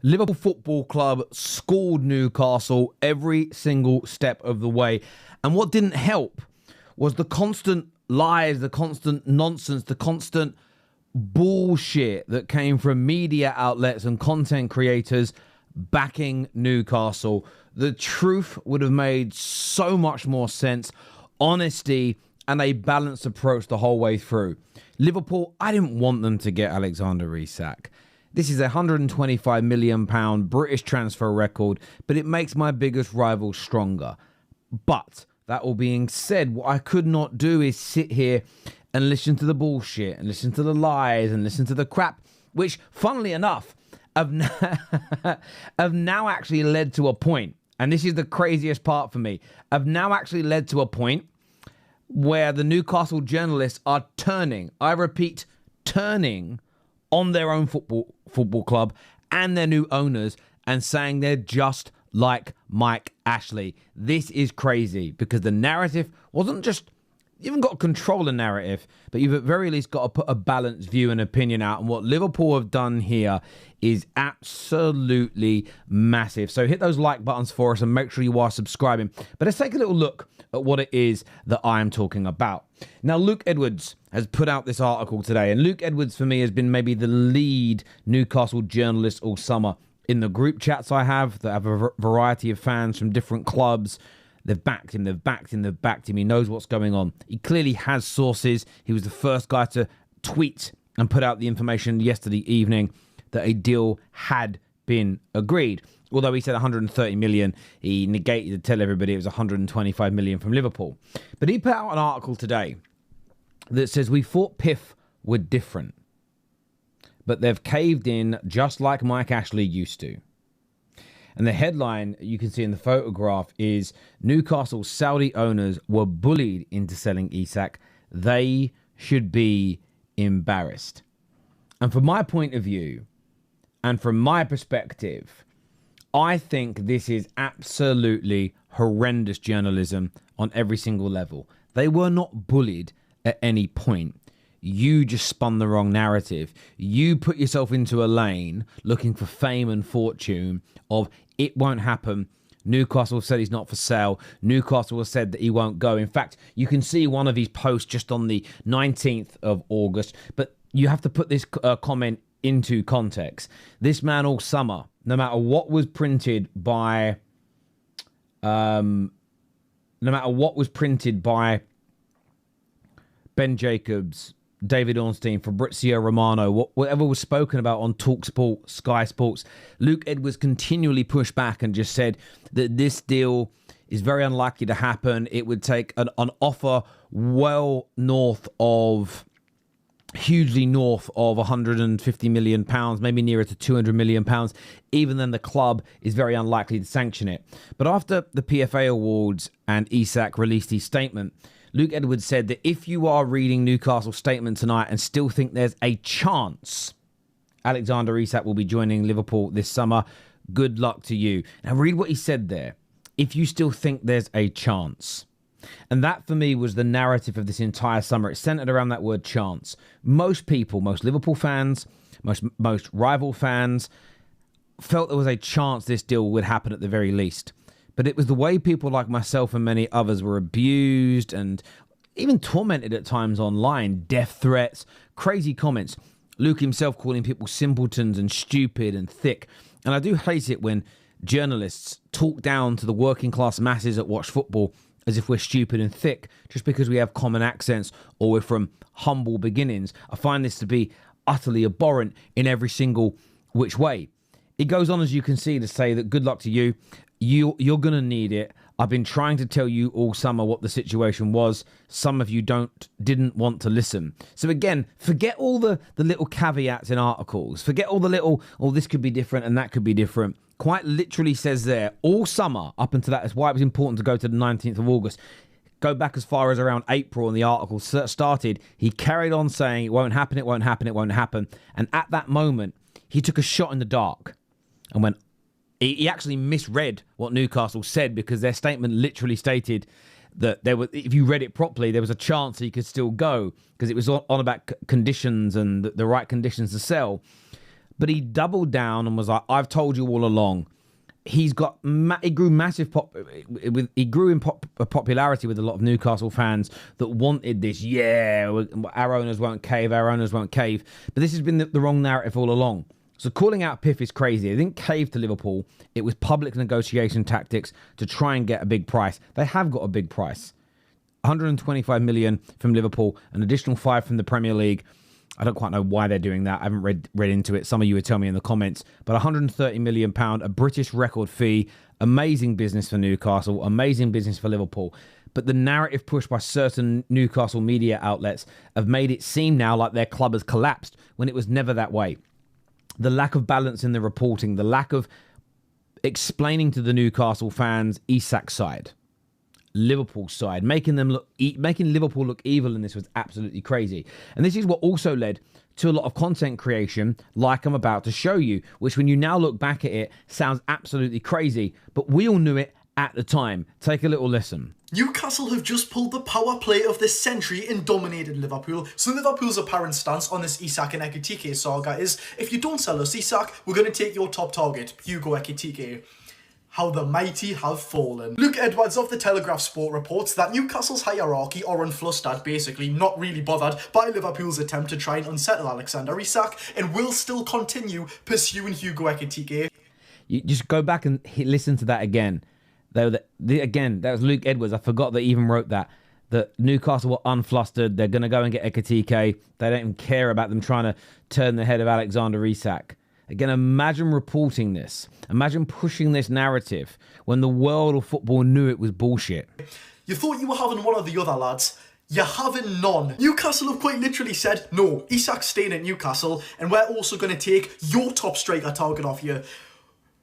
Liverpool Football Club schooled Newcastle every single step of the way. And what didn't help was the constant lies, the constant nonsense, the constant bullshit that came from media outlets and content creators backing Newcastle. The truth would have made so much more sense. Honesty and a balanced approach the whole way through. Liverpool, I didn't want them to get Alexander Isak. This is a £125 million British transfer record, but it makes my biggest rival stronger. But that all being said, what I could not do is sit here and listen to the bullshit and listen to the lies and listen to the crap, which, funnily enough, have now actually led to a point, and this is the craziest part for me, have now actually led to a point where the Newcastle journalists are turning, I repeat, turning on their own football club and their new owners and saying they're just like Mike Ashley. This is crazy because the narrative wasn't just, you haven't got to control the narrative, but you've at very least got to put a balanced view and opinion out. And what Liverpool have done here is absolutely massive. So hit those like buttons for us and make sure you are subscribing. But let's take a little look at what it is that I am talking about. Now, Luke Edwards has put out this article today. And Luke Edwards, for me, has been maybe the lead Newcastle journalist all summer. In the group chats I have, that have a variety of fans from different clubs, they've backed him, they've backed him, they've backed him. He knows what's going on. He clearly has sources. He was the first guy to tweet and put out the information yesterday evening that a deal had been agreed. Although he said 130 million, he negated to tell everybody it was 125 million from Liverpool. But he put out an article today that says, we thought PIF were different, but they've caved in just like Mike Ashley used to. And the headline you can see in the photograph is, Newcastle Saudi owners were bullied into selling Isak. They should be embarrassed. And from my point of view, and from my perspective, I think this is absolutely horrendous journalism on every single level. They were not bullied at any point. You just spun the wrong narrative. You put yourself into a lane looking for fame and fortune of it won't happen. Newcastle said he's not for sale. Newcastle has said that he won't go. In fact, you can see one of his posts just on the 19th of August, but you have to put this comment into context. This man all summer, no matter what was printed by Ben Jacobs, David Ornstein, Fabrizio Romano, whatever was spoken about on TalkSport, Sky Sports, Luke Edwards continually pushed back and just said that this deal is very unlikely to happen. It would take an offer well north of, hugely north of £150 million, maybe nearer to £200 million. Even then, the club is very unlikely to sanction it. But after the PFA Awards and Isak released his statement, Luke Edwards said that if you are reading Newcastle's statement tonight and still think there's a chance Alexander Isak will be joining Liverpool this summer, good luck to you. Now read what he said there. If you still think there's a chance. And that for me was the narrative of this entire summer. It's centered around that word chance. Most people, most Liverpool fans, most rival fans felt there was a chance this deal would happen at the very least. But it was the way people like myself and many others were abused and even tormented at times online. Death threats, crazy comments. Luke himself calling people simpletons and stupid and thick. And I do hate it when journalists talk down to the working class masses that watch football as if we're stupid and thick just because we have common accents or we're from humble beginnings. I find this to be utterly abhorrent in every single which way. It goes on, as you can see, to say that good luck to you. You're going to need it. I've been trying to tell you all summer what the situation was. Some of you didn't want to listen. So again, forget all the little caveats in articles. Forget all the little, oh, this could be different and that could be different. Quite literally says there, all summer up until that. That's why it was important to go to the 19th of August. Go back as far as around April and the article started. He carried on saying it won't happen, it won't happen, it won't happen. And at that moment, he took a shot in the dark and went, he actually misread what Newcastle said because their statement literally stated that there was, if you read it properly, there was a chance he could still go because it was on about conditions and the right conditions to sell. But he doubled down and was like, I've told you all along. He grew massive he grew in popularity with a lot of Newcastle fans that wanted this. Yeah, our owners won't cave. Our owners won't cave. But this has been the wrong narrative all along. So calling out PIF is crazy. They didn't cave to Liverpool. It was public negotiation tactics to try and get a big price. They have got a big price. 125 million from Liverpool, an additional 5 from the Premier League. I don't quite know why they're doing that. I haven't read into it. Some of you would tell me in the comments. But 130 million pound, a British record fee, amazing business for Newcastle, amazing business for Liverpool. But the narrative pushed by certain Newcastle media outlets have made it seem now like their club has collapsed when it was never that way. The lack of balance in the reporting, the lack of explaining to the Newcastle fans Isak's side, Liverpool's side, making Liverpool look evil in this was absolutely crazy. And this is what also led to a lot of content creation like I'm about to show you, which when you now look back at it, sounds absolutely crazy. But we all knew it at the time. Take a little listen. Newcastle have just pulled the power play of this century and dominated Liverpool. So Liverpool's apparent stance on this Isak and Ekitike saga is, if you don't sell us Isak, we're going to take your top target, Hugo Ekitike. How the mighty have fallen. Luke Edwards of the Telegraph Sport reports that Newcastle's hierarchy are unflustered, basically not really bothered by Liverpool's attempt to try and unsettle Alexander Isak, and will still continue pursuing Hugo Ekitike. You just go back and listen to that again. Again, that was Luke Edwards. I forgot they even wrote that Newcastle were unflustered. They're going to go and get Ekitike. They don't even care about them trying to turn the head of Alexander Isak. Again, imagine reporting this. Imagine pushing this narrative when the world of football knew it was bullshit. You thought you were having one of the other lads. You're having none. Newcastle have quite literally said, no, Isak's staying at Newcastle, and we're also going to take your top striker target off you.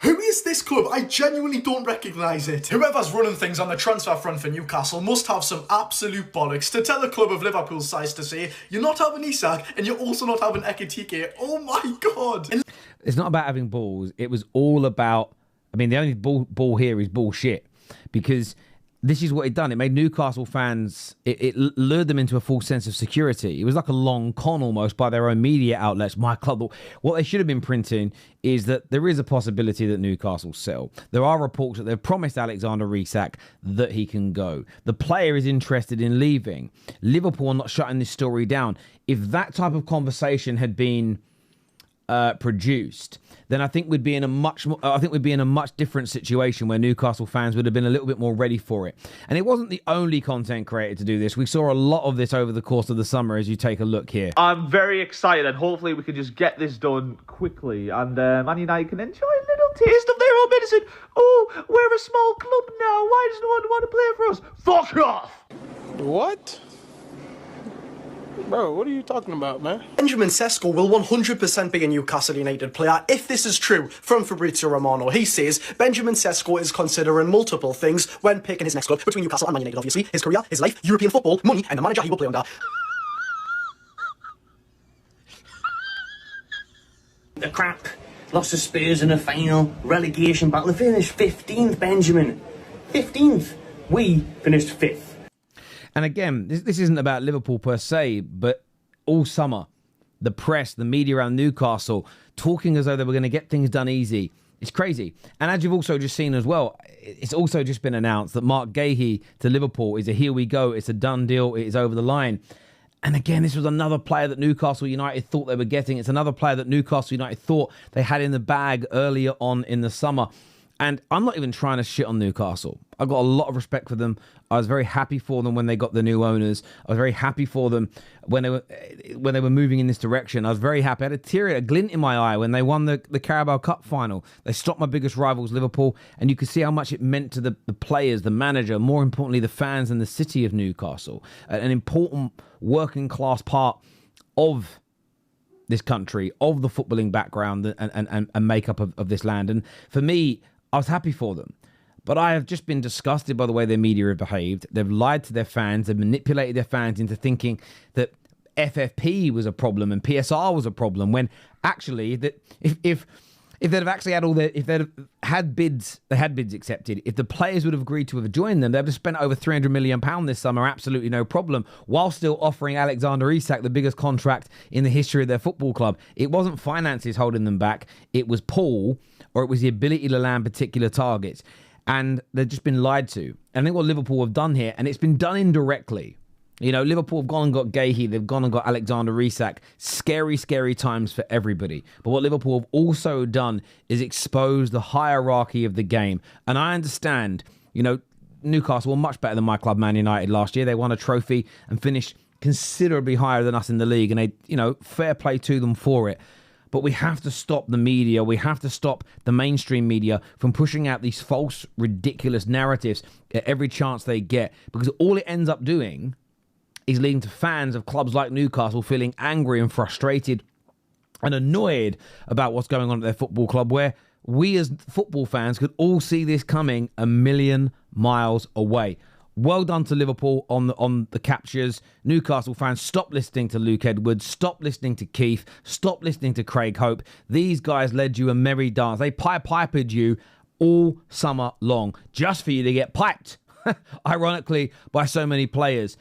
Who is this club? I genuinely don't recognise it. Whoever's running things on the transfer front for Newcastle must have some absolute bollocks to tell a club of Liverpool's size to say, you're not having Isak and you're also not having Ekitike. Oh my God. It's not about having balls. It was all about, I mean, the only ball here is bullshit, because this is what it done. It made Newcastle fans, it lured them into a false sense of security. It was like a long con almost by their own media outlets. My club, what they should have been printing is that there is a possibility that Newcastle sell. There are reports that they've promised Alexander Isak that he can go. The player is interested in leaving. Liverpool are not shutting this story down. If that type of conversation had been produced, then I think we'd be in a much different situation where Newcastle fans would have been a little bit more ready for it. And it wasn't the only content creator to do this. We saw a lot of this over the course of the summer as you take a look here. I'm very excited, and hopefully we can just get this done quickly, and Man United can enjoy a little taste of their own medicine. Oh, we're a small club now. Why does no one want to play for us? Fuck off! What? Bro, what are you talking about, man? Benjamin Sesko will 100% be a Newcastle United player if this is true from Fabrizio Romano. He says Benjamin Sesko is considering multiple things when picking his next club between Newcastle and Man United, obviously. His career, his life, European football, money, and the manager he will play under. The crap. Lost to Spurs in the final. Relegation battle. They finished 15th, Benjamin. 15th. We finished 5th. And again, this isn't about Liverpool per se, but all summer, the press, the media around Newcastle, talking as though they were going to get things done easy. It's crazy. And as you've also just seen as well, it's also just been announced that Marc Guéhi to Liverpool is a here we go. It's a done deal. It is over the line. And again, this was another player that Newcastle United thought they were getting. It's another player that Newcastle United thought they had in the bag earlier on in the summer. And I'm not even trying to shit on Newcastle. I've got a lot of respect for them. I was very happy for them when they got the new owners. I was very happy for them when they were moving in this direction. I was very happy. I had a glint in my eye when they won the Carabao Cup final. They stopped my biggest rivals, Liverpool, and you could see how much it meant to the players, the manager, more importantly, the fans and the city of Newcastle. An important working class part of this country, of the footballing background and makeup of this land. And for me, I was happy for them. But I have just been disgusted by the way their media have behaved. They've lied to their fans. They've manipulated their fans into thinking that FFP was a problem and PSR was a problem, when actually that if If they'd have actually had if they'd have had bids, they had bids accepted. If the players would have agreed to have joined them, they'd have spent over £300 million this summer, absolutely no problem, while still offering Alexander Isak the biggest contract in the history of their football club. It wasn't finances holding them back. It was Paul, or it was the ability to land particular targets. And they've just been lied to. And I think what Liverpool have done here, and it's been done indirectly. You know, Liverpool have gone and got Guéhi. They've gone and got Alexander Isak. Scary, scary times for everybody. But what Liverpool have also done is expose the hierarchy of the game. And I understand, you know, Newcastle were much better than my club, Man United, last year. They won a trophy and finished considerably higher than us in the league. And they, you know, fair play to them for it. But we have to stop the media. We have to stop the mainstream media from pushing out these false, ridiculous narratives at every chance they get. Because all it ends up doing is leading to fans of clubs like Newcastle feeling angry and frustrated and annoyed about what's going on at their football club, where we as football fans could all see this coming a million miles away. Well done to Liverpool on the captures. Newcastle fans, stop listening to Luke Edwards. Stop listening to Keith. Stop listening to Craig Hope. These guys led you a merry dance. They pied you all summer long just for you to get piped, ironically, by so many players.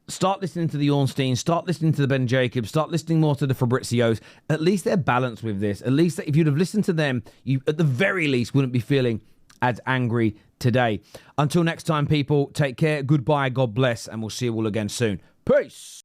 Start listening to the Ornstein, start listening to the Ben Jacobs, start listening more to the Fabrizios. At least they're balanced with this. At least if you'd have listened to them, you at the very least wouldn't be feeling as angry today. Until next time, people, take care, goodbye, God bless, and we'll see you all again soon. Peace.